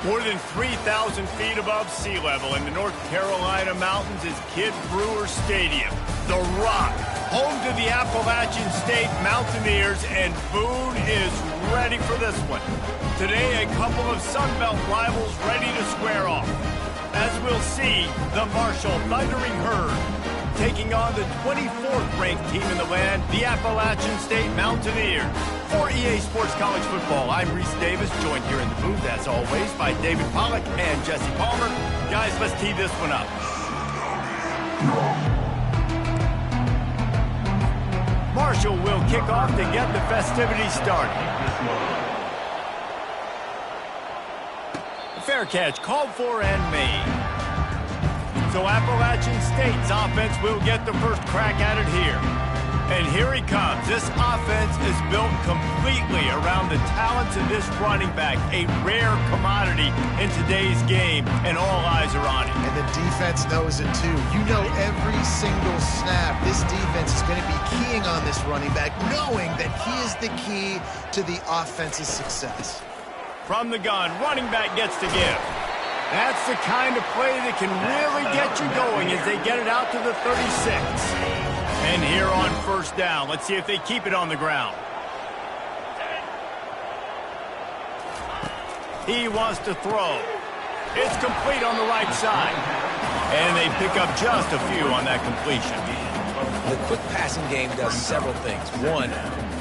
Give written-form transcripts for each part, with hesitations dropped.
More than 3,000 feet above sea level in the North Carolina mountains is Kidd Brewer Stadium, the Rock, home to the Appalachian State Mountaineers, and Boone is ready for this one. Today, a couple of Sun Belt rivals ready to square off. As we'll see, the Marshall Thundering Herd taking on the 24th ranked team in the land, the Appalachian State Mountaineers. For EA Sports College Football, I'm Reese Davis, joined here in the booth, as always, by David Pollack and Jesse Palmer. Guys, let's tee this one up. Marshall will kick off to get the festivities started. A fair catch called for and made. So Appalachian State's offense will get the first crack at it here. And here he comes. This offense is built completely around the talents of this running back, a rare commodity in today's game, and all eyes are on him. And the defense knows it too. You know every single snap, this defense is going to be keying on this running back, knowing that he is the key to the offense's success. From the gun, running back gets to give. That's the kind of play that can really get you going as they get it out to the 36. And here on first down, let's see if they keep it on the ground. He wants to throw. It's complete on the right side. And they pick up just a few on that completion. The quick passing game does several things. One,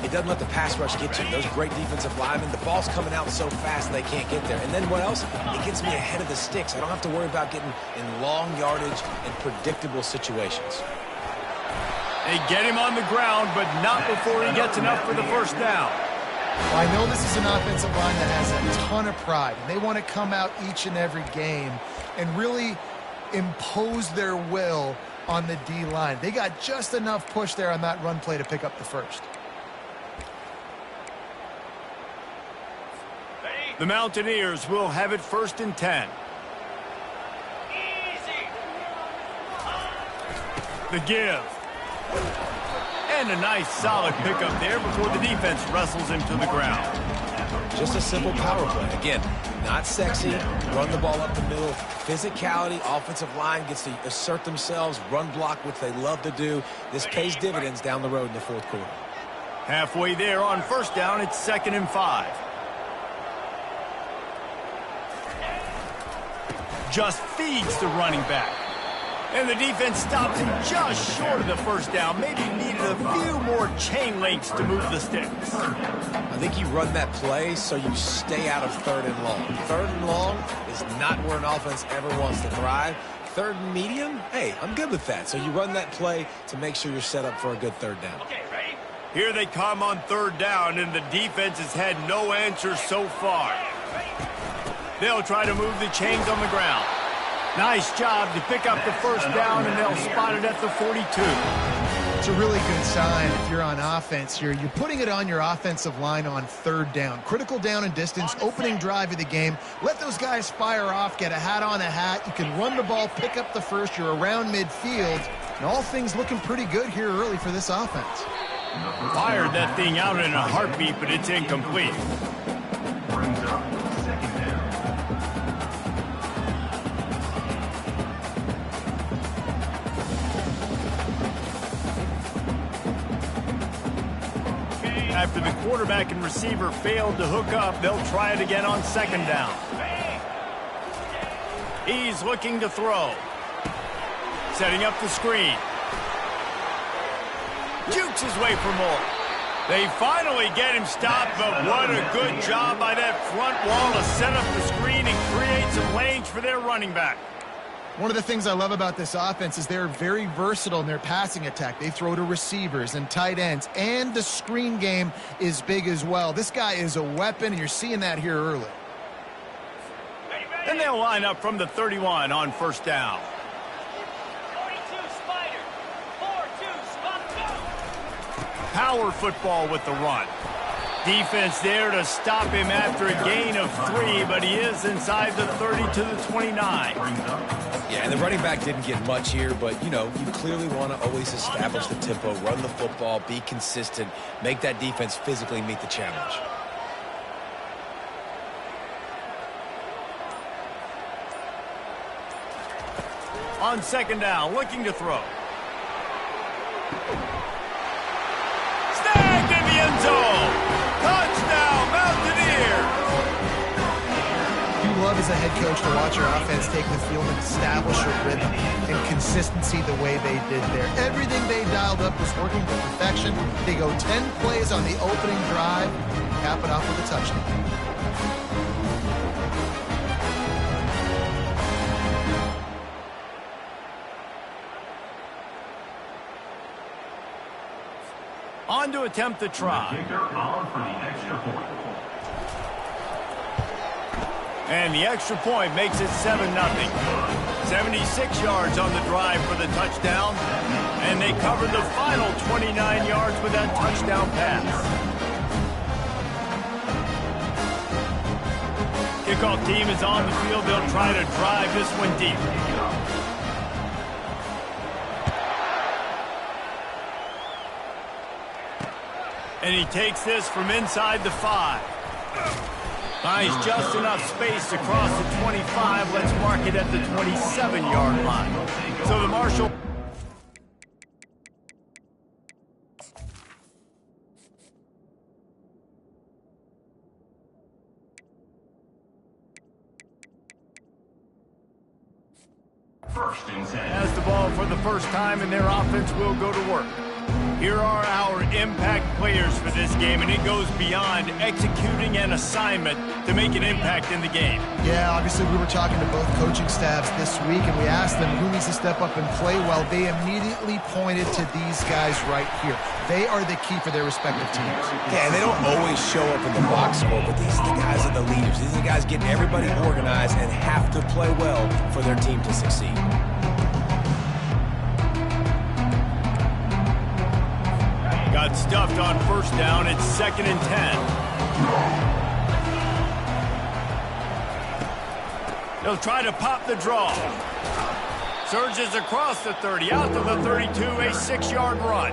it doesn't let the pass rush get to you. Those great defensive linemen, the ball's coming out so fast they can't get there. And then what else? It gets me ahead of the sticks. I don't have to worry about getting in long yardage and predictable situations. They get him on the ground, but not before he gets enough for the first down. Well, I know this is an offensive line that has a ton of pride. And they want to come out each and every game and really impose their will on the D-line. They got just enough push there on that run play to pick up the first. The Mountaineers will have it 1st and 10. The give. And a nice solid pickup there before the defense wrestles him to the ground. Just a simple power play. Again, not sexy, run the ball up the middle. Physicality, offensive line gets to assert themselves, run block, which they love to do. This pays dividends down the road in the 4th quarter. Halfway there on first down, it's 2nd and 5. Just feeds the running back. And the defense stops him just short of the first down. Maybe needed a few more chain links to move the sticks. I think you run that play so you stay out of 3rd and long. 3rd and long is not where an offense ever wants to thrive. 3rd and medium, hey, I'm good with that. So you run that play to make sure you're set up for a good 3rd down. Okay, ready? Here they come on 3rd down, and the defense has had no answer so far. They'll try to move the chains on the ground. Nice job to pick up the first down, and they'll spot it at the 42. It's a really good sign if you're on offense here. You're putting it on your offensive line on 3rd down. Critical down and distance, opening drive of the game. Let those guys fire off, get a hat on a hat. You can run the ball, pick up the first. You're around midfield. And all things looking pretty good here early for this offense. Fired that thing out in a heartbeat, but it's incomplete. After the quarterback and receiver failed to hook up, they'll try it again on 2nd down. He's looking to throw. Setting up the screen. Jukes his way for more. They finally get him stopped, but what a good job by that front wall to set up the screen and create some lanes for their running back. One of the things I love about this offense is they're very versatile in their passing attack. They throw to receivers and tight ends, and the screen game is big as well. This guy is a weapon, and you're seeing that here early. And they'll line up from the 31 on first down. 42 Spider, 4-2 spot 2. Power football with the run. Defense there to stop him after a gain of 3, but he is inside the 30 to the 29. Yeah, and the running back didn't get much here, but, you know, you clearly want to always establish the tempo, run the football, be consistent, make that defense physically meet the challenge. On second down, looking to throw. Snagged in the end zone. Touchdown, Mountaineers. You love as a head coach to watch your offense take the field and establish a rhythm and consistency the way they did there. Everything they dialed up was working to perfection. They go 10 plays on the opening drive, cap it off with a touchdown. On to attempt the try. And the extra point makes it 7-0. 76 yards on the drive for the touchdown. And they covered the final 29 yards with that touchdown pass. Kickoff team is on the field. They'll try to drive this one deep. And he takes this from inside the 5. Finds just enough space to cross the 25. Let's mark it at the 27-yard line. So the Marshall... First and 10. Has the ball for the first time, and their offense will go to work. Here are our impact players for this game, and it goes beyond executing an assignment to make an impact in the game. Yeah, obviously we were talking to both coaching staffs this week, and we asked them who needs to step up and play well. They immediately pointed to these guys right here. They are the key for their respective teams. Yeah, and they don't always show up in the box score, but these are the guys that are the leaders. These are the guys getting everybody organized and have to play well for their team to succeed. Got stuffed on first down. It's 2nd and 10. They'll try to pop the draw. Surges across the 30, out to the 32, a 6-yard run.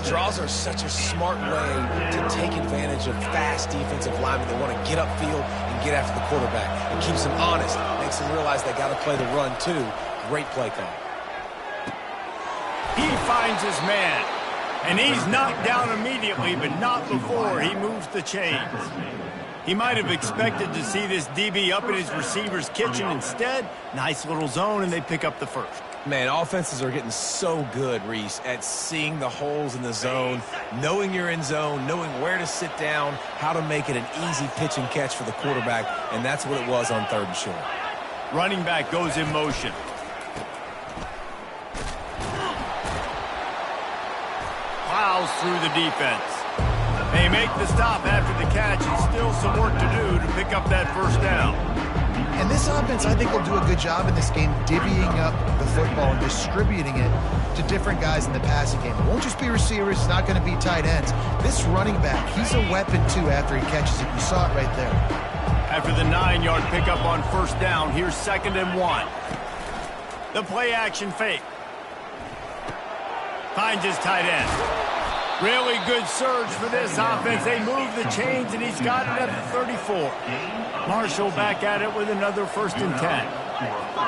Draws are such a smart way to take advantage of fast defensive linemen that want to get upfield and get after the quarterback. It keeps them honest, makes them realize they got to play the run too. Great play call. He finds his man. And he's knocked down immediately, but not before he moves the chains. He might have expected to see this DB up in his receiver's kitchen. Instead, nice little zone, and they pick up the first. Man, offenses are getting so good, Reese, at seeing the holes in the zone, knowing you're in zone, knowing where to sit down, how to make it an easy pitch and catch for the quarterback, and that's what it was on 3rd and short. Running back goes in motion. Plows through the defense. They make the stop after the catch, and still some work to do to pick up that first down. And this offense, I think, will do a good job in this game divvying up the football and distributing it to different guys in the passing game. It won't just be receivers. It's not going to be tight ends. This running back, he's a weapon, too, after he catches it. You saw it right there. After the 9-yard pickup on first down, here's 2nd and 1. The play-action fake. Finds his tight end. Really good surge for this offense. They move the chains, and he's got it at the 34. Marshall back at it with another 1st and 10.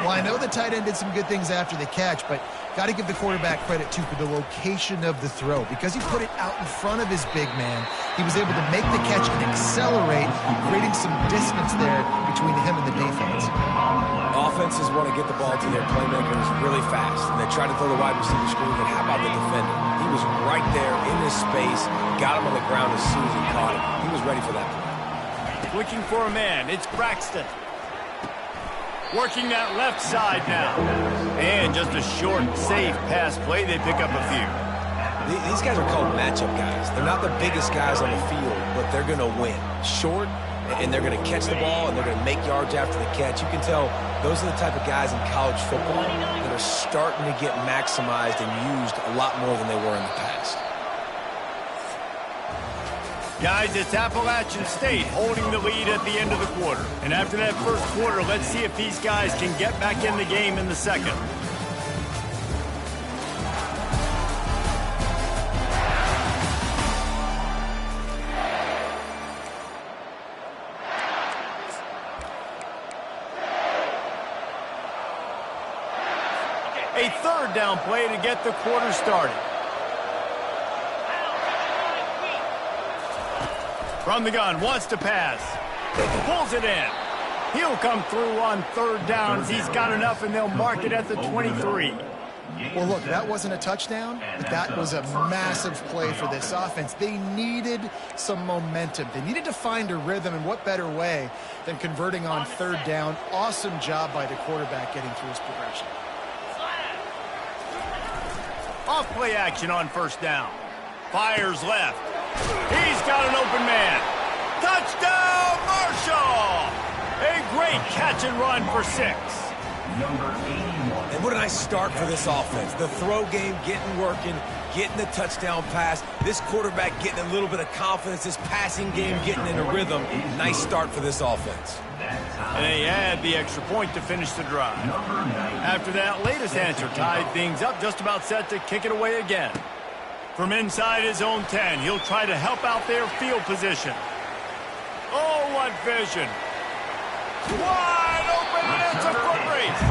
Well, I know the tight end did some good things after the catch, but got to give the quarterback credit, too, for the location of the throw. Because he put it out in front of his big man, he was able to make the catch and accelerate, creating some distance there between him and the defense. Offenses want to get the ball to their playmakers really fast, and they try to throw the wide receiver screen, but how about the defender? He was right there in his space, got him on the ground as soon as he caught him. He was ready for that play. Looking for a man. It's Braxton. Working that left side now. And just a short, safe pass play. They pick up a few. These guys are called matchup guys. They're not the biggest guys on the field, but they're going to win. Short, and they're going to catch the ball, and they're going to make yards after the catch. You can tell those are the type of guys in college football that are starting to get maximized and used a lot more than they were in the past. Guys, it's Appalachian State holding the lead at the end of the quarter. And after that first quarter, let's see if these guys can get back in the game in the second. A third down play to get the quarter started. From the gun, wants to pass. Pulls it in. He'll come through on third downs. He's got enough, and they'll mark it at the 23. Well, look, that wasn't a touchdown, but that was a massive play for this offense. They needed some momentum. They needed to find a rhythm, and what better way than converting on third down. Awesome job by the quarterback getting through his progression. Off play action on first down. Fires left. He's got an open man. Touchdown, Marshall! A great catch and run for 6. Number 81. And what a nice start for this offense. The throw game getting working, getting the touchdown pass. This quarterback getting a little bit of confidence. This passing game getting in a rhythm. Nice start for this offense. And they add the extra point to finish the drive. After that latest answer tied things up, just about set to kick it away again. From inside his own 10, he'll try to help out their field position. Oh, what vision. Wide open, and it's a foot race.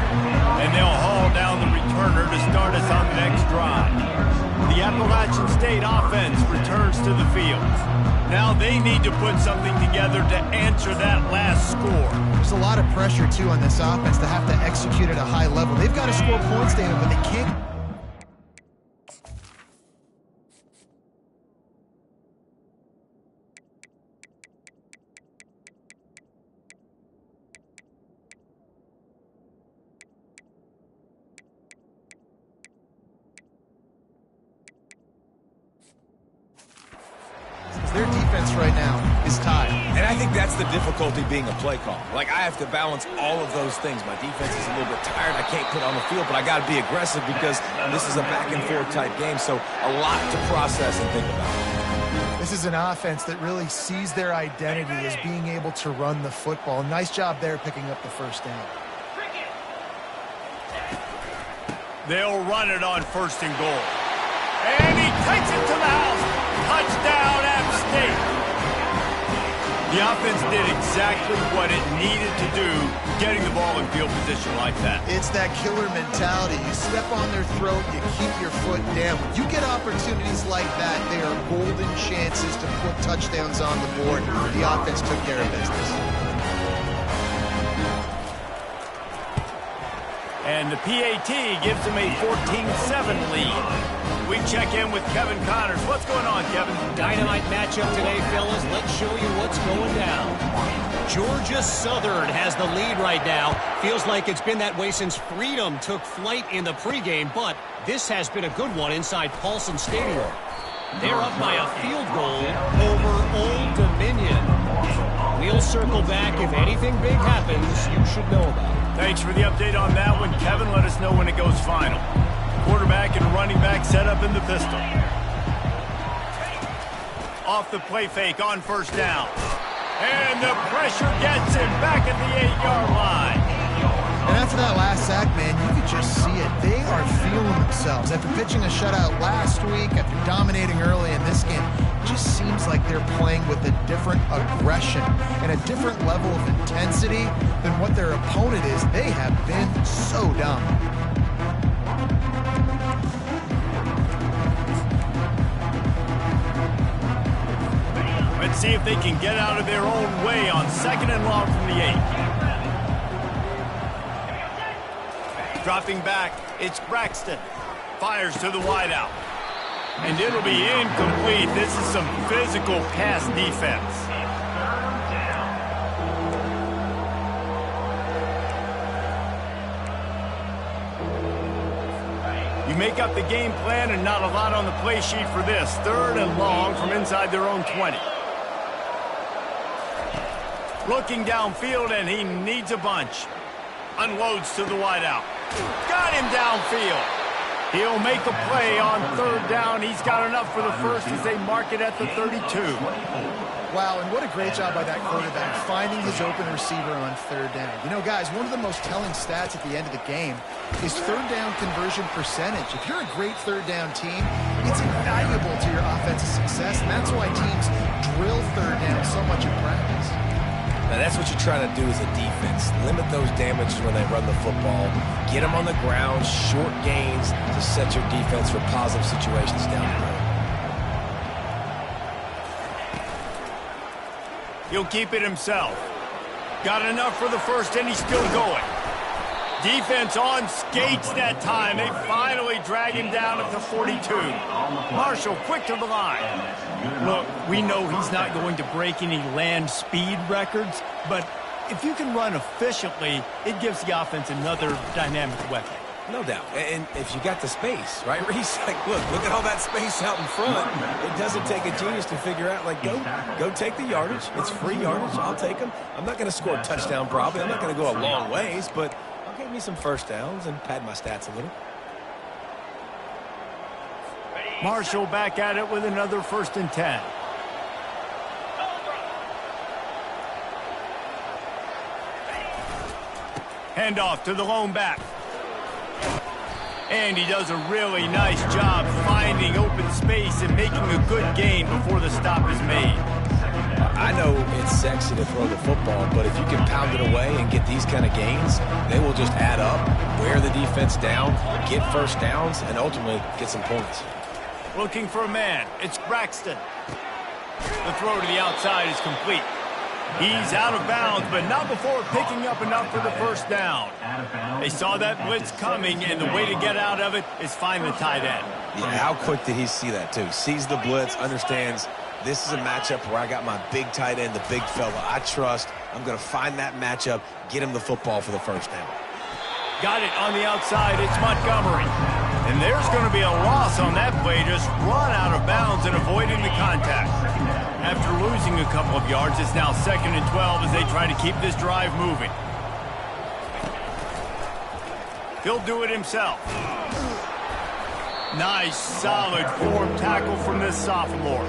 And they'll haul down the returner to start us on the next drive. The Appalachian State offense returns to the field. Now they need to put something together to answer that last score. There's a lot of pressure, too, on this offense to have to execute at a high level. They've got to score points, David, but they can't. Their defense right now is tied. And I think that's the difficulty being a play call. Like, I have to balance all of those things. My defense is a little bit tired. I can't put on the field, but I got to be aggressive because this is a back-and-forth type game, so a lot to process and think about. This is an offense that really sees their identity as being able to run the football. Nice job there picking up the first down. They'll run it on first and goal. And he takes it to the house. Touchdown, App State. The offense did exactly what it needed to do, getting the ball in field position like that. It's that killer mentality. You step on their throat, you keep your foot down. When you get opportunities like that, they are golden chances to put touchdowns on the board. The offense took care of business. And the PAT gives them a 14-7 lead. We check in with Kevin Connors. What's going on, Kevin? Dynamite matchup today, fellas. Let's show you what's going down. Georgia Southern has the lead right now. Feels like it's been that way since Freedom took flight in the pregame, but this has been a good one inside Paulson Stadium. They're up by a field goal over Old Dominion. We'll circle back. If anything big happens, you should know about it. Thanks for the update on that one, Kevin. Let us know when it goes final. Quarterback and running back set up in the pistol. Off the play fake on first down. And the pressure gets him back at the 8-yard line. And after that last sack, man, you could just see it. They are feeling themselves. After pitching a shutout last week, after dominating early in this game, it just seems like they're playing with a different aggression and a different level of intensity than what their opponent is. They have been so dominant. Let's see if they can get out of their own way on second and long from the 8. Dropping back, it's Braxton. Fires to the wideout. And it'll be incomplete. This is some physical pass defense. You make up the game plan and not a lot on the play sheet for this. Third and long from inside their own 20. Looking downfield, and he needs a bunch. Unloads to the wideout. Got him downfield. He'll make a play on third down. He's got enough for the first as they mark it at the 32. Wow, and what a great job by that quarterback, finding his open receiver on third down. You know, guys, one of the most telling stats at the end of the game is third down conversion percentage. If you're a great third down team, it's invaluable to your offensive success, and that's why teams drill third down so much in practice. Now, that's what you're trying to do as a defense. Limit those damages when they run the football. Get them on the ground, short gains to set your defense for positive situations down the road. He'll keep it himself. Got enough for the first, and he's still going. Defense on skates that time. They finally drag him down at the 42. Marshall, quick to the line. Look, we know he's not going to break any land speed records, but if you can run efficiently, it gives the offense another dynamic weapon. No doubt. And if you got the space, right, Reese? Like, look at all that space out in front. It doesn't take a genius to figure out, like, go take the yardage. It's free yardage. I'll take them. I'm not going to score a touchdown probably. I'm not going to go a long ways, but I'll get me some first downs and pad my stats a little. Marshall back at it with another 1st and 10. Handoff to the lone back. And he does a really nice job finding open space and making a good gain before the stop is made. I know it's sexy to throw the football, but if you can pound it away and get these kind of gains, they will just add up, wear the defense down, get first downs, and ultimately get some points. Looking for a man. It's Braxton. The throw to the outside is complete. He's out of bounds, but not before picking up enough for the first down. They saw that blitz coming, and the way to get out of it is find the tight end. Yeah, how quick did he see that, too? Sees the blitz, understands this is a matchup where I got my big tight end, the big fella I trust. I'm going to find that matchup, get him the football for the first down. Got it on the outside. It's Montgomery. And there's going to be a loss on that play. Just run out of bounds and avoiding the contact. After losing a couple of yards, it's now 2nd and 12 as they try to keep this drive moving. He'll do it himself. Nice, solid form tackle from this sophomore.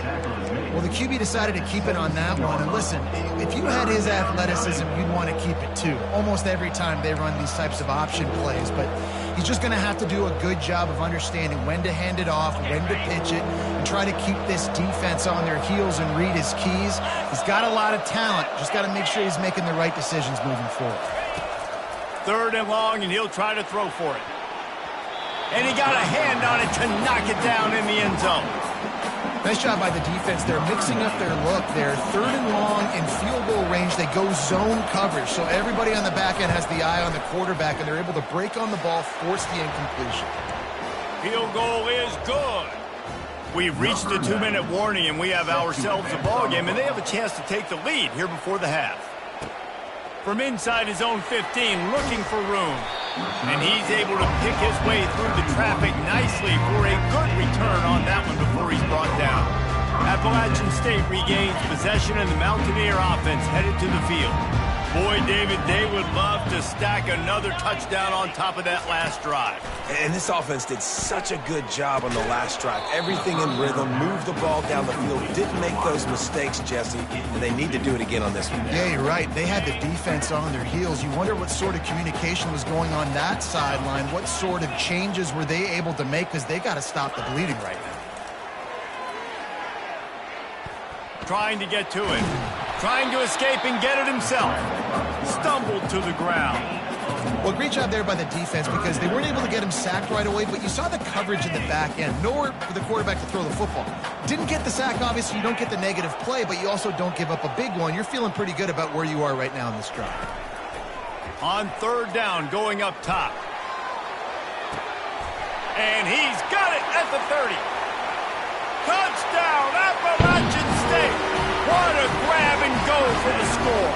Well, the QB decided to keep it on that one. And listen, if you had his athleticism, you'd want to keep it too. Almost every time they run these types of option plays. But he's just going to have to do a good job of understanding when to hand it off, when to pitch it, and try to keep this defense on their heels and read his keys. He's got a lot of talent. Just got to make sure he's making the right decisions moving forward. 3rd and long, and he'll try to throw for it. And he got a hand on it to knock it down in the end zone. Nice job by the defense. They're mixing up their look. They're 3rd and long in field goal range. They go zone coverage. So everybody on the back end has the eye on the quarterback, and they're able to break on the ball, force the incompletion. Field goal is good. We've reached the 2-minute warning, and we have ourselves a ball game, and they have a chance to take the lead here before the half. From inside his own 15, looking for room. And he's able to pick his way through the traffic nicely for a good return on that one before he's brought down. Appalachian State regains possession, and the Mountaineer offense headed to the field. Boy, David, they would love to stack another touchdown on top of that last drive. And this offense did such a good job on the last drive. Everything in rhythm, moved the ball down the field, didn't make those mistakes, Jesse, and they need to do it again on this one. Yeah, you're right. They had the defense on their heels. You wonder what sort of communication was going on that sideline. What sort of changes were they able to make, because they got to stop the bleeding right now. Trying to get to it. Trying to escape and get it himself. Stumbled to the ground. Well, great job there by the defense, because they weren't able to get him sacked right away, but you saw the coverage in the back end. Nowhere for the quarterback to throw the football. Didn't get the sack, obviously. You don't get the negative play, but you also don't give up a big one. You're feeling pretty good about where you are right now in this drive. On 3rd down, going up top. And he's got it at the 30. Touchdown, Appalachian State. What a grab and go for the score.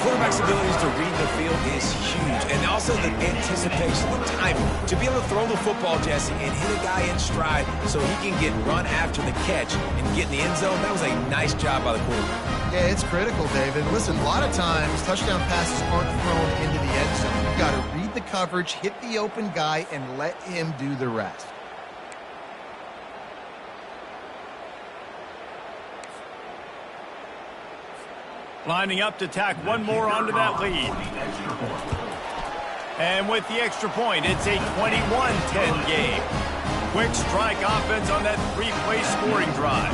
Quarterback's abilities to read the field is huge. And also the anticipation, the timing. To be able to throw the football, Jesse, and hit a guy in stride so he can get run after the catch and get in the end zone, that was a nice job by the quarterback. Yeah, it's critical, David. Listen, a lot of times touchdown passes aren't thrown into the end zone. You've got to read the coverage, hit the open guy, and let him do the rest. Lining up to tack one more onto that lead. And with the extra point, it's a 21-10 game. Quick strike offense on that three-play scoring drive.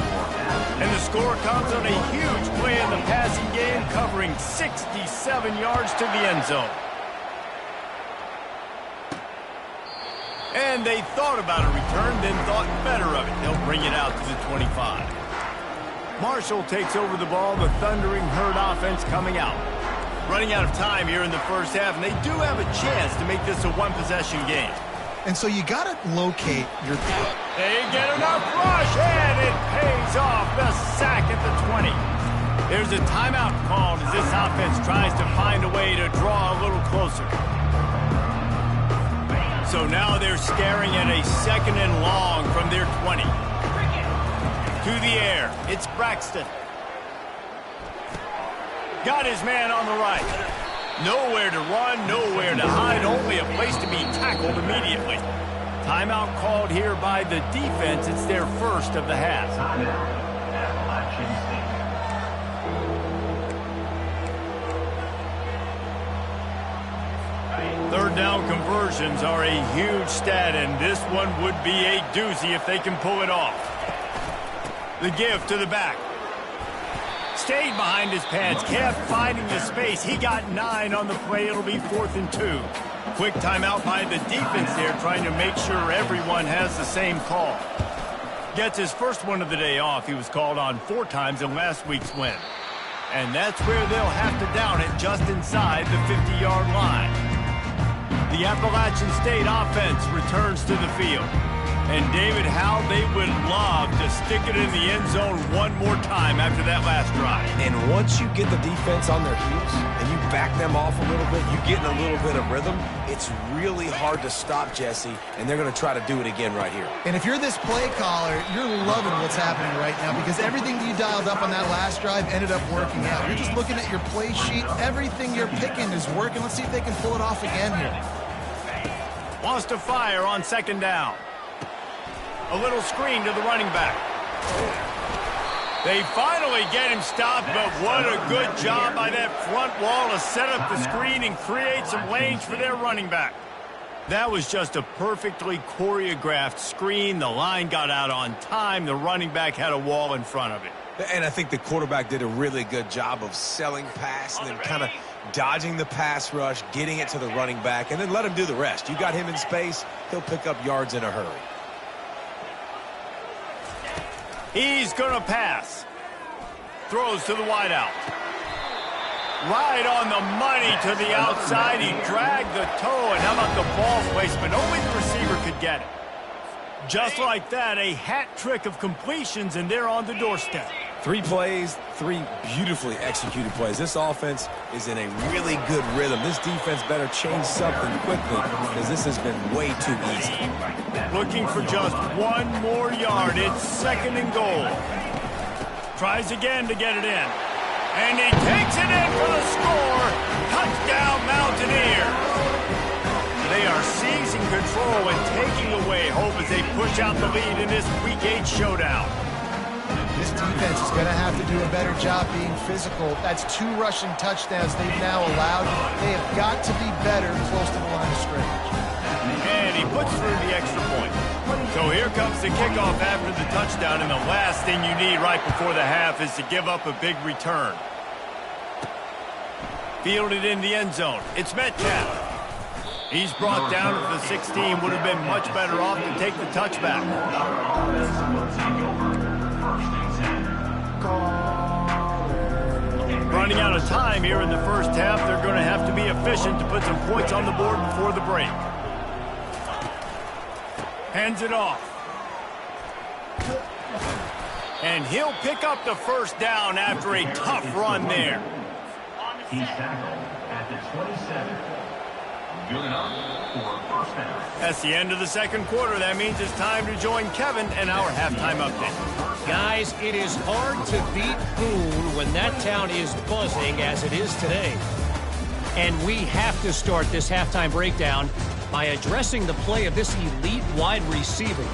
And the score comes on a huge play in the passing game, covering 67 yards to the end zone. And they thought about a return, then thought better of it. They'll bring it out to the 25. Marshall takes over the ball, the Thundering Herd offense coming out. Running out of time here in the first half, and they do have a chance to make this a one-possession game. And so you got to locate your... They get enough rush, and it pays off. The sack at the 20. There's a timeout called as this offense tries to find a way to draw a little closer. So now they're staring at a 2nd and long from their 20. To the air, it's Braxton. Got his man on the right. Nowhere to run, nowhere to hide, only a place to be tackled immediately. Timeout called here by the defense. It's their first of the half. Third down conversions are a huge stat, and this one would be a doozy if they can pull it off. The give to the back. Stayed behind his pads, kept finding the space. He got 9 on the play. It'll be 4th and 2. Quick timeout by the defense there, trying to make sure everyone has the same call. Gets his first one of the day off. He was called on 4 times in last week's win. And that's where they'll have to down it, just inside the 50-yard line. The Appalachian State offense returns to the field. And David, how they would love to stick it in the end zone one more time after that last drive. And once you get the defense on their heels and you back them off a little bit, you get in a little bit of rhythm, it's really hard to stop, Jesse, and they're going to try to do it again right here. And if you're this play caller, you're loving what's happening right now because everything that you dialed up on that last drive ended up working out. You're just looking at your play sheet. Everything you're picking is working. Let's see if they can pull it off again here. Wants to fire on 2nd down. A little screen to the running back. They finally get him stopped, but what a good job by that front wall to set up the screen and create some lanes for their running back. That was just a perfectly choreographed screen. The line got out on time. The running back had a wall in front of it. And I think the quarterback did a really good job of selling pass and then kind of dodging the pass rush, getting it to the running back, and then let him do the rest. You got him in space, he'll pick up yards in a hurry. He's going to pass. Throws to the wideout. Right on the money to the outside. He dragged the toe, and how about the ball placement? Only the receiver could get it. Just like that, a hat trick of completions, and they're on the doorstep. 3 plays, 3 beautifully executed plays. This offense is in a really good rhythm. This defense better change something quickly because this has been way too easy. Looking for just 1 more yard. It's 2nd and goal. Tries again to get it in. And he takes it in for the score. Touchdown, Mountaineers. They are seizing control and taking away hope as they push out the lead in this Week 8 showdown. This defense is going to have to do a better job being physical. That's 2 rushing touchdowns they've now allowed. They have got to be better close to the line of scrimmage. And he puts through the extra point. So here comes the kickoff after the touchdown, and the last thing you need right before the half is to give up a big return. Fielded in the end zone. It's Metcalf. He's brought down at the 16. Would have been much better off to take the touchback. Running out of time here in the first half. They're going to have to be efficient to put some points on the board before the break. Hands it off. And he'll pick up the first down after a tough run there. He's tackled at the 27. Good enough for first down. That's the end of the second quarter. That means it's time to join Kevin and our halftime update. Guys, it is hard to beat Boone when that town is buzzing as it is today. And we have to start this halftime breakdown by addressing the play of this elite wide receiver.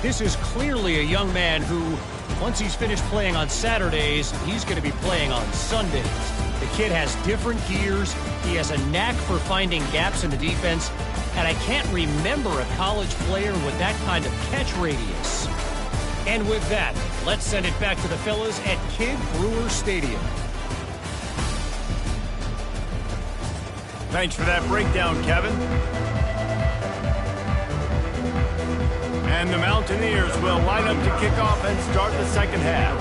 This is clearly a young man who Once he's finished playing on Saturdays, he's going to be playing on Sundays. The kid has different gears. He has a knack for finding gaps in the defense. And I can't remember a college player with that kind of catch radius. And with that, let's send it back to the fellas at Kid Brewer Stadium. Thanks for that breakdown, Kevin. And the Mountaineers will line up to kick off and start the second half.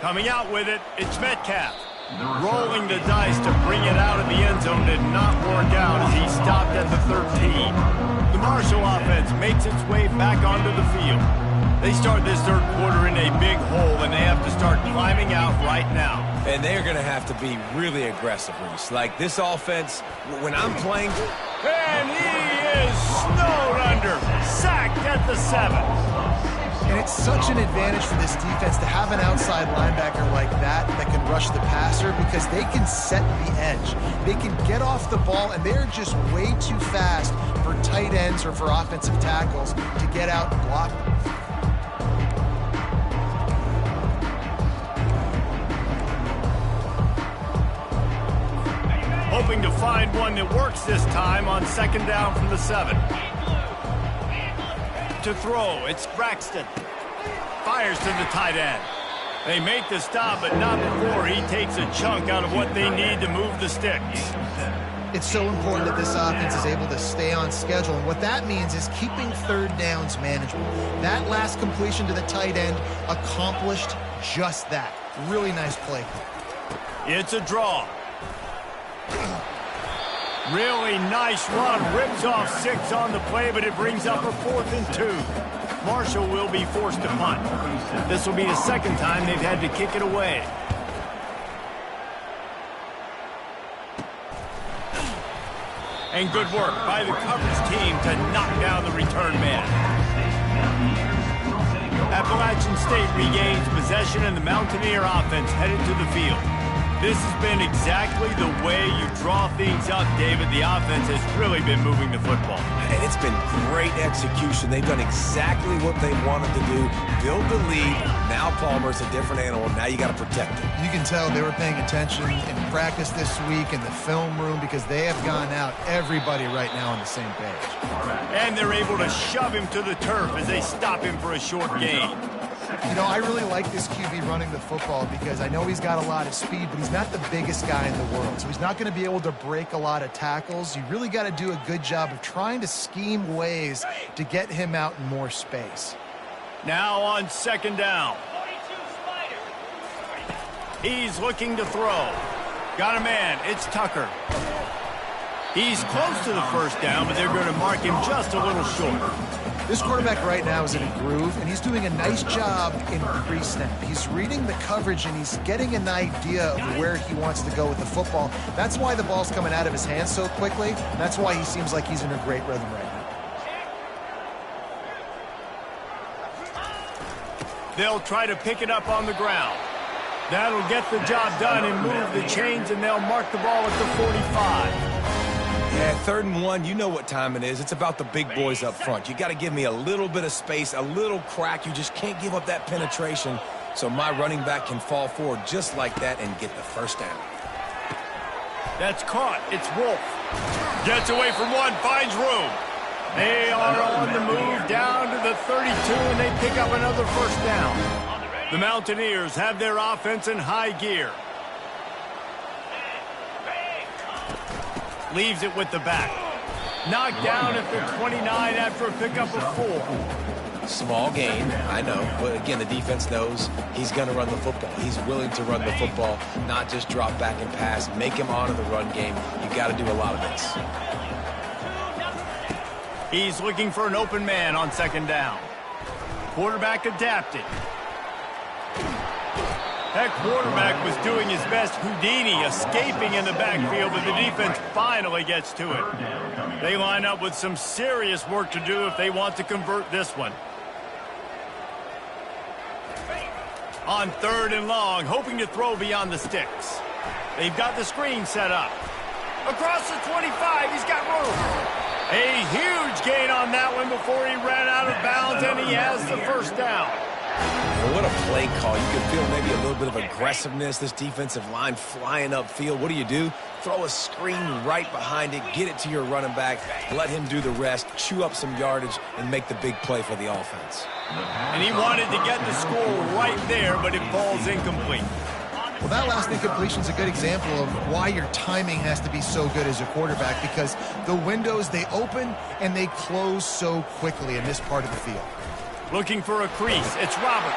Coming out with it, it's Metcalf. Rolling the dice to bring it out of the end zone did not work out as he stopped at the 13. The Marshall offense makes its way back onto the field. They start this third quarter in a big hole, and they have to start climbing out right now. And they're going to have to be really aggressive, Reese. Like this offense, when I'm playing... And he is snowed under, sacked at the 7. And it's such an advantage for this defense to have an outside linebacker like that can rush the passer because they can set the edge. They can get off the ball, and they're just way too fast for tight ends or for offensive tackles to get out and block them. Hoping to find one that works this time on second down from the 7. To throw, it's Braxton. Fires to the tight end. They make the stop, but not before he takes a chunk out of what they need to move the sticks. It's so important that this offense is able to stay on schedule, and what that means is keeping third downs manageable. That last completion to the tight end accomplished just that. Really nice play. It's a draw. Really nice run. Rips off 6 on the play, but it brings up a 4th and 2. Marshall will be forced to punt. This will be the second time they've had to kick it away. And good work by the coverage team to knock down the return man. Appalachian State regains possession, and the Mountaineer offense headed to the field. This has been exactly the way you draw things up, David. The offense has really been moving the football. And it's been great execution. They've done exactly what they wanted to do. Build the lead. Now Palmer's a different animal. Now you got to protect him. You can tell they were paying attention in practice this week in the film room because they have gone out, everybody right now on the same page. And they're able to shove him to the turf as they stop him for a short gain. You know, I really like this QB running the football because I know he's got a lot of speed, but he's not the biggest guy in the world. So he's not going to be able to break a lot of tackles. You really got to do a good job of trying to scheme ways to get him out in more space. Now on second down. He's looking to throw. Got a man. It's Tucker. He's close to the first down, but they're going to mark him just a little short. This quarterback right now is in a groove, and he's doing a nice job in pre-snap. He's reading the coverage, and he's getting an idea of where he wants to go with the football. That's why the ball's coming out of his hands so quickly. That's why he seems like he's in a great rhythm right now. They'll try to pick it up on the ground. That'll get the job done and move the chains, and they'll mark the ball at the 45. Yeah, 3rd and 1, you know what time it is. It's about the big boys up front. You got to give me a little bit of space, a little crack. You just can't give up that penetration so my running back can fall forward just like that and get the first down. That's caught. It's Wolf. Gets away from one, finds room. They are on the move down to the 32, and they pick up another first down. The Mountaineers have their offense in high gear. Leaves it with the back. Knocked down at the 29 after a pickup of 4. Small gain, I know. But again, the defense knows he's going to run the football. He's willing to run the football, not just drop back and pass. Make him honor the run game. You got to do a lot of this. He's looking for an open man on second down. Quarterback adapted. That quarterback was doing his best Houdini, escaping in the backfield, but the defense finally gets to it. They line up with some serious work to do if they want to convert this one. On 3rd and long, hoping to throw beyond the sticks. They've got the screen set up. Across the 25, he's got room. A huge gain on that one before he ran out of bounds, and he has the first down. Well, what a play call. You could feel maybe a little bit of aggressiveness, this defensive line flying upfield. What do? Throw a screen right behind it, get it to your running back, let him do the rest, chew up some yardage, and make the big play for the offense. And he wanted to get the score right there, but it falls incomplete. Well, that last incompletion is a good example of why your timing has to be so good as a quarterback, because the windows, they open and they close so quickly in this part of the field. Looking for a crease. It's Roberts.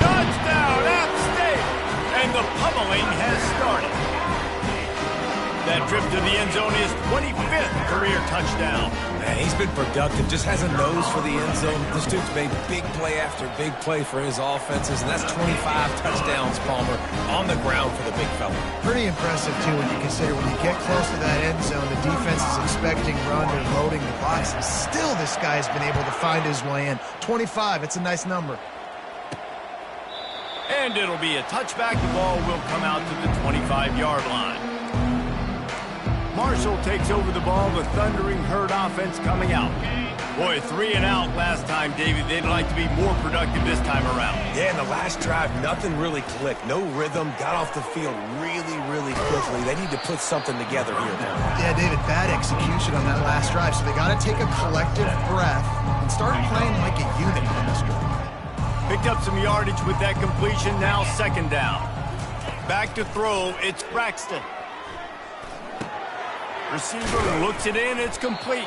Touchdown, App State! And the pummeling has started. That trip to the end zone is 25th career touchdown. Man, he's been productive, just has a nose for the end zone. This dude's made big play after big play for his offenses, and that's 25 touchdowns, Palmer, on the ground for the big fella. Pretty impressive, too, when you consider when you get close to that end zone, the defense is expecting run and loading the box, and still this guy's been able to find his way in. 25, it's a nice number. And it'll be a touchback. The ball will come out to the 25-yard line. Marshall takes over the ball. The Thundering Herd offense coming out. Boy, 3 and out last time, David. They'd like to be more productive this time around. Yeah, in the last drive, nothing really clicked. No rhythm. Got off the field really, really quickly. They need to put something together here. Yeah, David, bad execution on that last drive. So they got to take a collective breath and start playing like a unit on this drive. Picked up some yardage with that completion. Now second down. Back to throw. It's Braxton. Receiver looks it in. It's complete.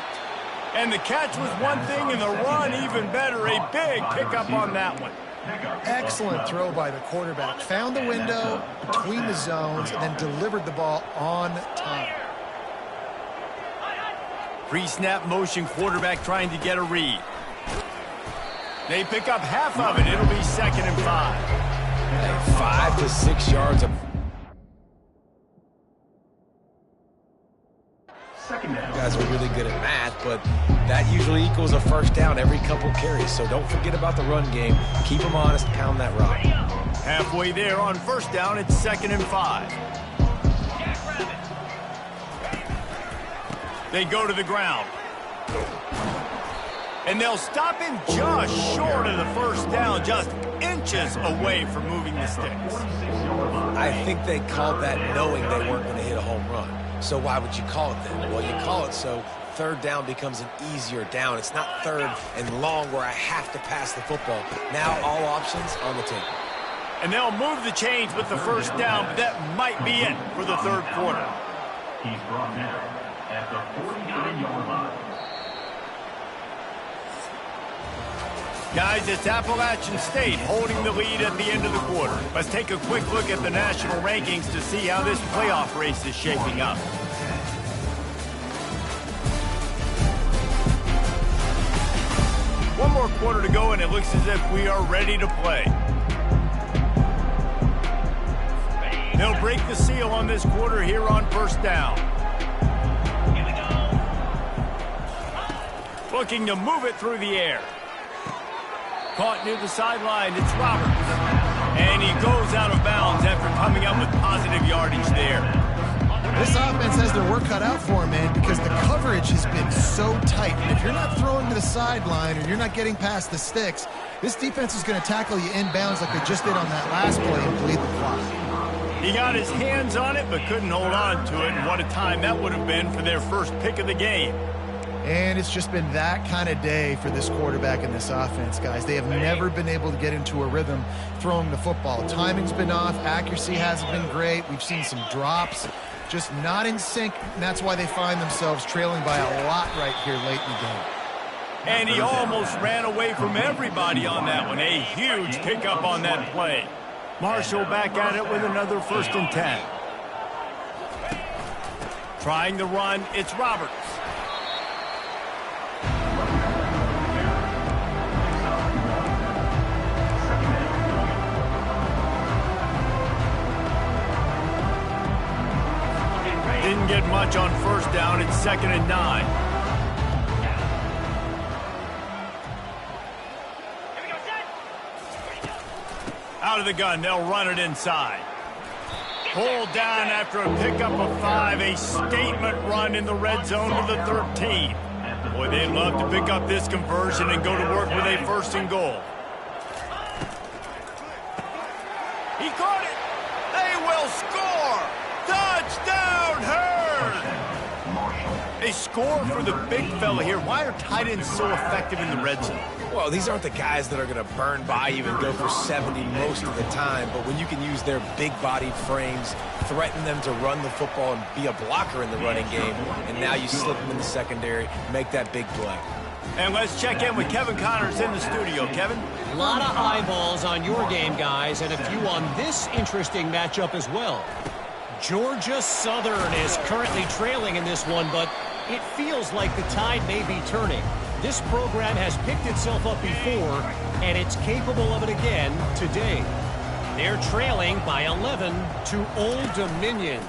And the catch was one thing, and the run even better. A big pickup on that one. Excellent throw by the quarterback. Found the window between the zones and then delivered the ball on time. Pre-snap motion, quarterback trying to get a read. They pick up half of it. It'll be 2nd and 5. 5 to 6 yards of... You guys are really good at math, but that usually equals a first down every couple carries. So don't forget about the run game. Keep them honest, pound that rock. Halfway there on first down, it's 2nd and 5. They go to the ground. And they'll stop him just short of the first down, just inches away from moving the sticks. I think they called that knowing they weren't going to hit a home run. So why would you call it then? Well, you call it so third down becomes an easier down. It's not third and long where I have to pass the football. Now all options on the table. And they'll move the chains with the first down, but that might be it for the third quarter. He's brought down at the 49-yard line. Guys, it's Appalachian State holding the lead at the end of the quarter. Let's take a quick look at the national rankings to see how this playoff race is shaping up. One more quarter to go, and it looks as if we are ready to play. They'll break the seal on this quarter here on first down. Looking to move it through the air. Caught near the sideline, it's Roberts. And he goes out of bounds after coming up with positive yardage there. This offense has their work cut out for him, man, because the coverage has been so tight. And if you're not throwing to the sideline or you're not getting past the sticks, this defense is going to tackle you inbounds like they just did on that last play and bleed the clock. He got his hands on it but couldn't hold on to it, and what a time that would have been for their first pick of the game. And it's just been that kind of day for this quarterback and this offense, guys. They have never been able to get into a rhythm throwing the football. Timing's been off. Accuracy hasn't been great. We've seen some drops, just not in sync, and that's why they find themselves trailing by a lot right here late in the game. And he almost ran away from everybody on that one. A huge pickup on that play. Marshall back at it with another 1st and 10. Trying the run, it's Roberts. Didn't get much on first down. It's 2nd and 9. Out of the gun, they'll run it inside. Pulled down after a pickup of 5. A statement run in the red zone to the 13. Boy, they'd love to pick up this conversion and go to work with a 1st and goal. He caught it. They will score. Touchdown, Herd. A score for the big fella here. Why are tight ends so effective in the red zone? Well, these aren't the guys that are going to burn by you and go for 70 most of the time, but when you can use their big-bodied frames, threaten them to run the football and be a blocker in the running game, and now you slip them in the secondary, make that big play. And let's check in with Kevin Connors in the studio. Kevin? A lot of eyeballs on your game, guys, and a few on this interesting matchup as well. Georgia Southern is currently trailing in this one, but it feels like the tide may be turning. This program has picked itself up before, and it's capable of it again today. They're trailing by 11 to Old Dominion.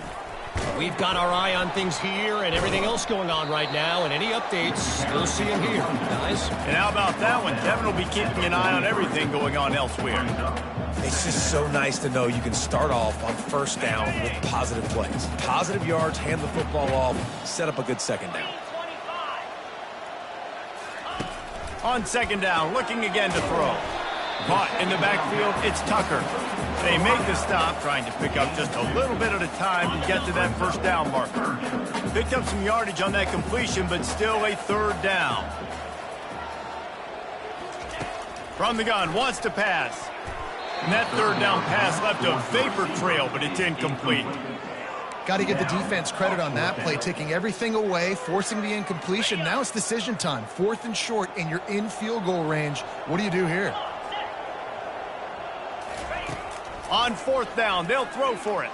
We've got our eye on things here and everything else going on right now, and any updates, you'll see them here, guys. And how about that one? Kevin will be keeping an eye on everything going on elsewhere. It's just so nice to know you can start off on 1st down with positive plays. Positive yards, hand the football off, set up a good 2nd down. On 2nd down, looking again to throw. Caught in the backfield, it's Tucker. They make the stop, trying to pick up just a little bit at a time to get to that 1st down marker. Picked up some yardage on that completion, but still a 3rd down. From the gun, wants to pass. And that 3rd down pass left a vapor trail, but it's incomplete. Got to give the defense credit on that play, taking everything away, forcing the incompletion. Now it's decision time. 4th and short, and you're in field goal range. What do you do here? On 4th down, they'll throw for it.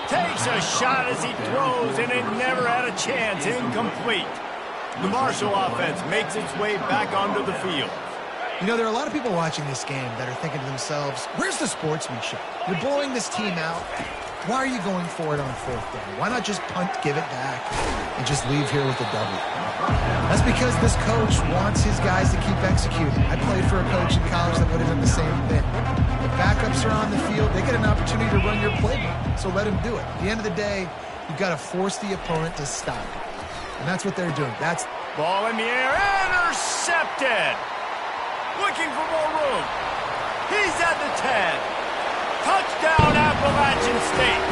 Takes a shot as he throws, and it never had a chance. Incomplete. The Marshall offense makes its way back onto the field. You know, there are a lot of people watching this game that are thinking to themselves, where's the sportsmanship? You're blowing this team out. Why are you going for it on 4th down? Why not just punt, give it back, and just leave here with a W? That's because this coach wants his guys to keep executing. I played for a coach in college that would have done the same thing. The backups are on the field. They get an opportunity to run your playbook, so let them do it. At the end of the day, you've got to force the opponent to stop. And that's what they're doing. That's ball in the air, intercepted. Looking for more room. He's at the 10. Touchdown, Appalachian State.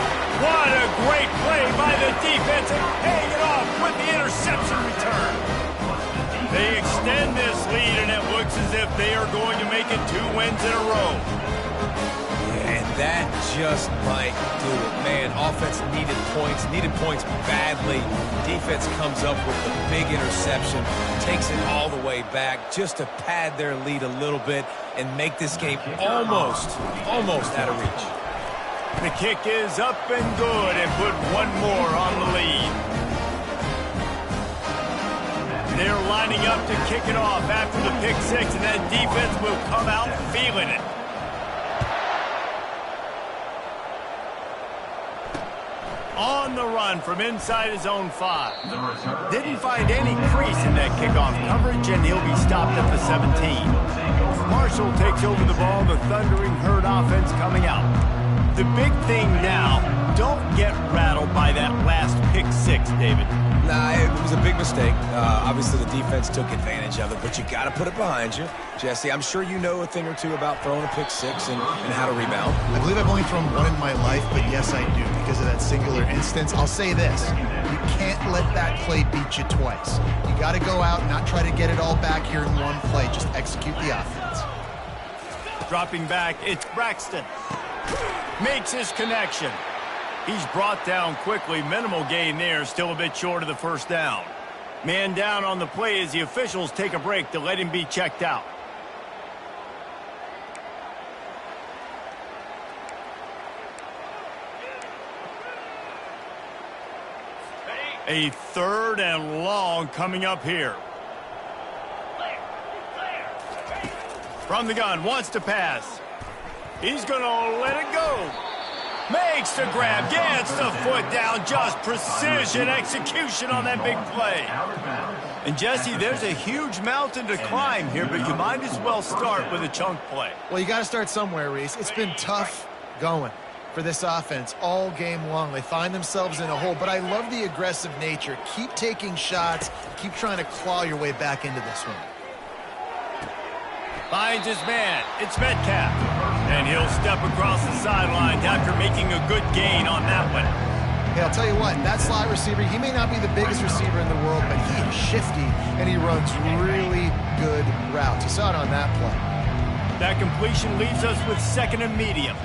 What a great play by the defense, and paying it off with the interception return. They extend this lead, and it looks as if they are going to make it 2 wins in a row. And that just might do it. Man, offense needed points badly. Defense comes up with the big interception, takes it all the way back just to pad their lead a little bit and make this game almost out of reach. The kick is up and good, and put 1 more on the lead. They're lining up to kick it off after the pick 6, and that defense will come out feeling it. On the run from inside his own 5. Didn't find any crease in that kickoff coverage, and he'll be stopped at the 17. Marshall takes over the ball, the thundering Herd offense coming out. The big thing now, don't get rattled by that last pick 6, David. Nah, it was a big mistake. Obviously, the defense took advantage of it, but you got to put it behind you. Jesse, I'm sure you know a thing or two about throwing a pick 6 and how to rebound. I believe I've only thrown 1 in my life, but yes, I do because of that singular instance. I'll say this. You can't let that play beat you twice. You got to go out and not try to get it all back here in one play. Just execute the offense. Dropping back, it's Braxton. Makes his connection. He's brought down quickly. Minimal gain there. Still a bit short of the 1st down. Man down on the play as the officials take a break to let him be checked out. A 3rd and long coming up here. From the gun, wants to pass. He's going to let it go. Makes the grab, gets the foot down, just precision execution on that big play. And Jesse, there's a huge mountain to climb here, but you might as well start with a chunk play. Well, you got to start somewhere, Reese. It's been tough going. for this offense all game long. They find themselves in a hole, but I love the aggressive nature. Keep taking shots. Keep trying to claw your way back into this one. Finds his man. It's Metcalf. And he'll step across the sidelines after making a good gain on that one. Hey, I'll tell you what, that slot receiver, he may not be the biggest receiver in the world, but he is shifty, and he runs really good routes. You saw it on that play. That completion leaves us with 2nd and medium.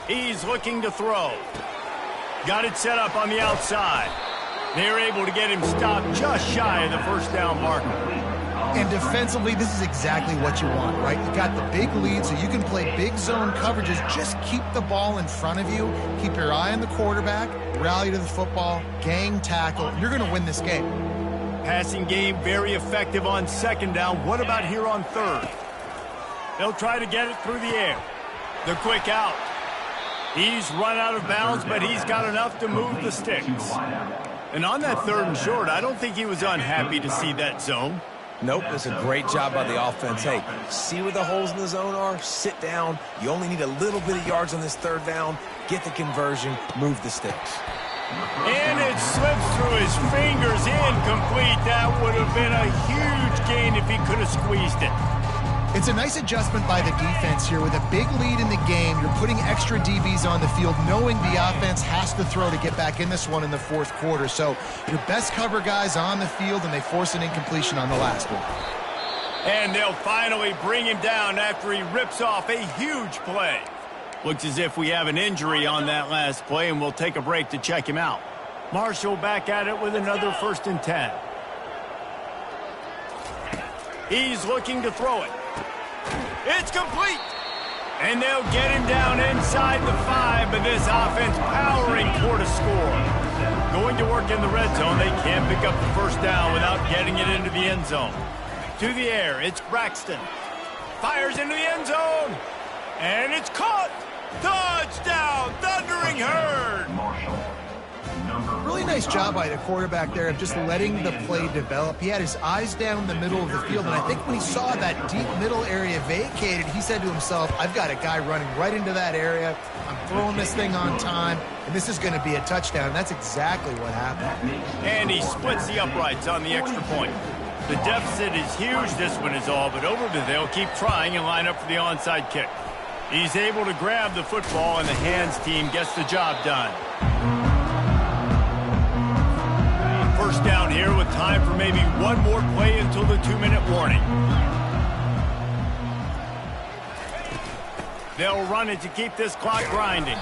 He's looking to throw. Got it set up on the outside. They're able to get him stopped just shy of the first down marker. And defensively, this is exactly what you want, right? You got the big lead, so you can play big zone coverages. Just keep the ball in front of you. Keep your eye on the quarterback. Rally to the football. Gang tackle. You're going to win this game. Passing game very effective on 2nd down. What about here on 3rd? They'll try to get it through the air. The quick out. He's run out of bounds, but he's got enough to move the sticks. And on that 3rd and short, I don't think he was unhappy to see that zone. Nope, it's a great job by the offense. Hey, see where the holes in the zone are? Sit down. You only need a little bit of yards on this 3rd down. Get the conversion. Move the sticks. And it slips through his fingers. Incomplete. That would have been a huge gain if he could have squeezed it. It's a nice adjustment by the defense here. With a big lead in the game, you're putting extra DBs on the field, knowing the offense has to throw to get back in this one in the 4th quarter. So your best cover guys on the field, and they force an incompletion on the last one. And they'll finally bring him down after he rips off a huge play. Looks as if we have an injury on that last play, and we'll take a break to check him out. Marshall back at it with another 1st and 10. He's looking to throw it. It's complete. And they'll get him down inside the 5, but this offense powering toward a score. Going to work in the red zone, they can't pick up the 1st down without getting it into the end zone. To the air, it's Braxton. Fires into the end zone. And it's caught. Touchdown, Thundering Herd. Really nice job by the quarterback there of just letting the play develop. He had his eyes down the middle of the field, and I think when he saw that deep middle area vacated, he said to himself, I've got a guy running right into that area. I'm throwing this thing on time, and this is going to be a touchdown. And that's exactly what happened. And he splits the uprights on the extra point. The deficit is huge. This one is all but over, but they'll keep trying and line up for the onside kick. He's able to grab the football, and the hands team gets the job done. 1st down here with time for maybe one more play until the 2-minute warning. They'll run it to keep this clock grinding.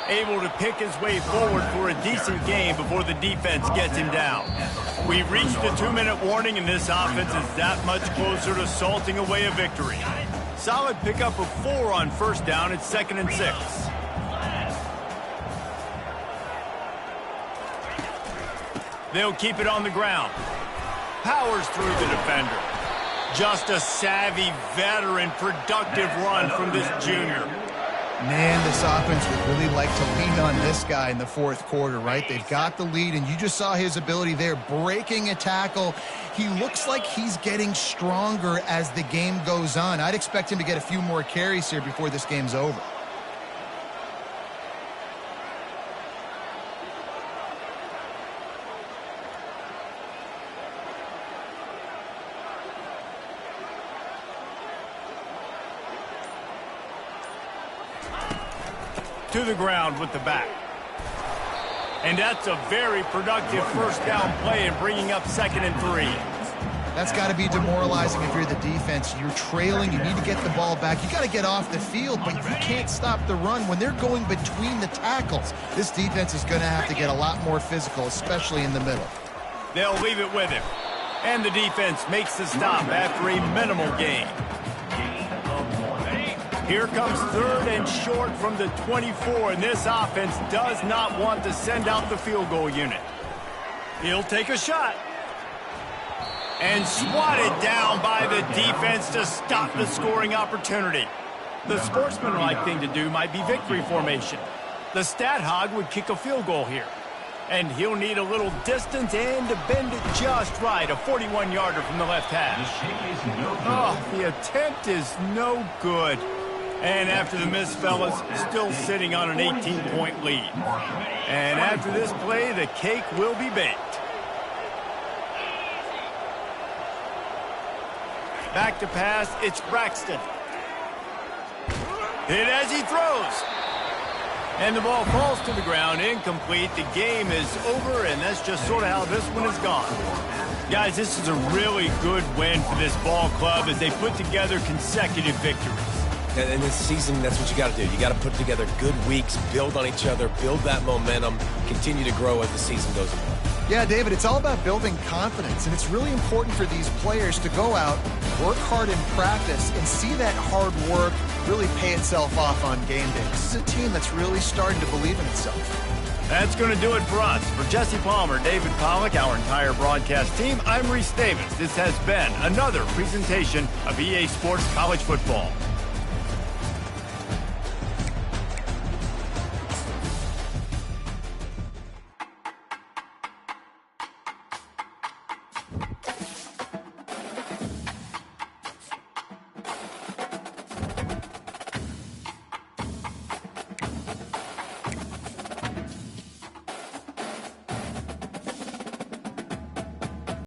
Able to pick his way forward for a decent game before the defense gets him down. We've reached the 2-minute warning, and this offense is that much closer to salting away a victory. Solid pickup of 4 on 1st down. It's 2nd and 6. They'll keep it on the ground. Powers through the defender. Just a savvy, veteran, productive run from this junior. Man, this offense would really like to lean on this guy in the 4th quarter, right? They've got the lead, and you just saw his ability there, breaking a tackle. He looks like he's getting stronger as the game goes on. I'd expect him to get a few more carries here before this game's over. To the ground with the back. And that's a very productive 1st down play and bringing up 2nd and 3. That's got to be demoralizing if you're the defense. You're trailing. You need to get the ball back. You got to get off the field, but you can't stop the run. When they're going between the tackles, this defense is going to have to get a lot more physical, especially in the middle. They'll leave it with him. And the defense makes the stop after a minimal gain. Here comes 3rd and short from the 24, and this offense does not want to send out the field goal unit. He'll take a shot. And swatted down by the defense to stop the scoring opportunity. The sportsmanlike thing to do might be victory formation. The stat hog would kick a field goal here. And he'll need a little distance and to bend it just right. A 41-yarder from the left half. Oh, the attempt is no good. And after the miss, fellas, still sitting on an 18-point lead. And after this play, the cake will be baked. Back to pass, it's Braxton. Hit as he throws. And the ball falls to the ground, incomplete. The game is over, and that's just sort of how this one has gone. Guys, this is a really good win for this ball club as they put together consecutive victories. And this season, that's what you got to do. You got to put together good weeks, build on each other, build that momentum, continue to grow as the season goes on. Yeah, David, it's all about building confidence, and it's really important for these players to go out, work hard in practice, and see that hard work really pay itself off on game day. This is a team that's really starting to believe in itself. That's going to do it for us. For Jesse Palmer, David Pollack, our entire broadcast team, I'm Reese Davis. This has been another presentation of EA Sports College Football.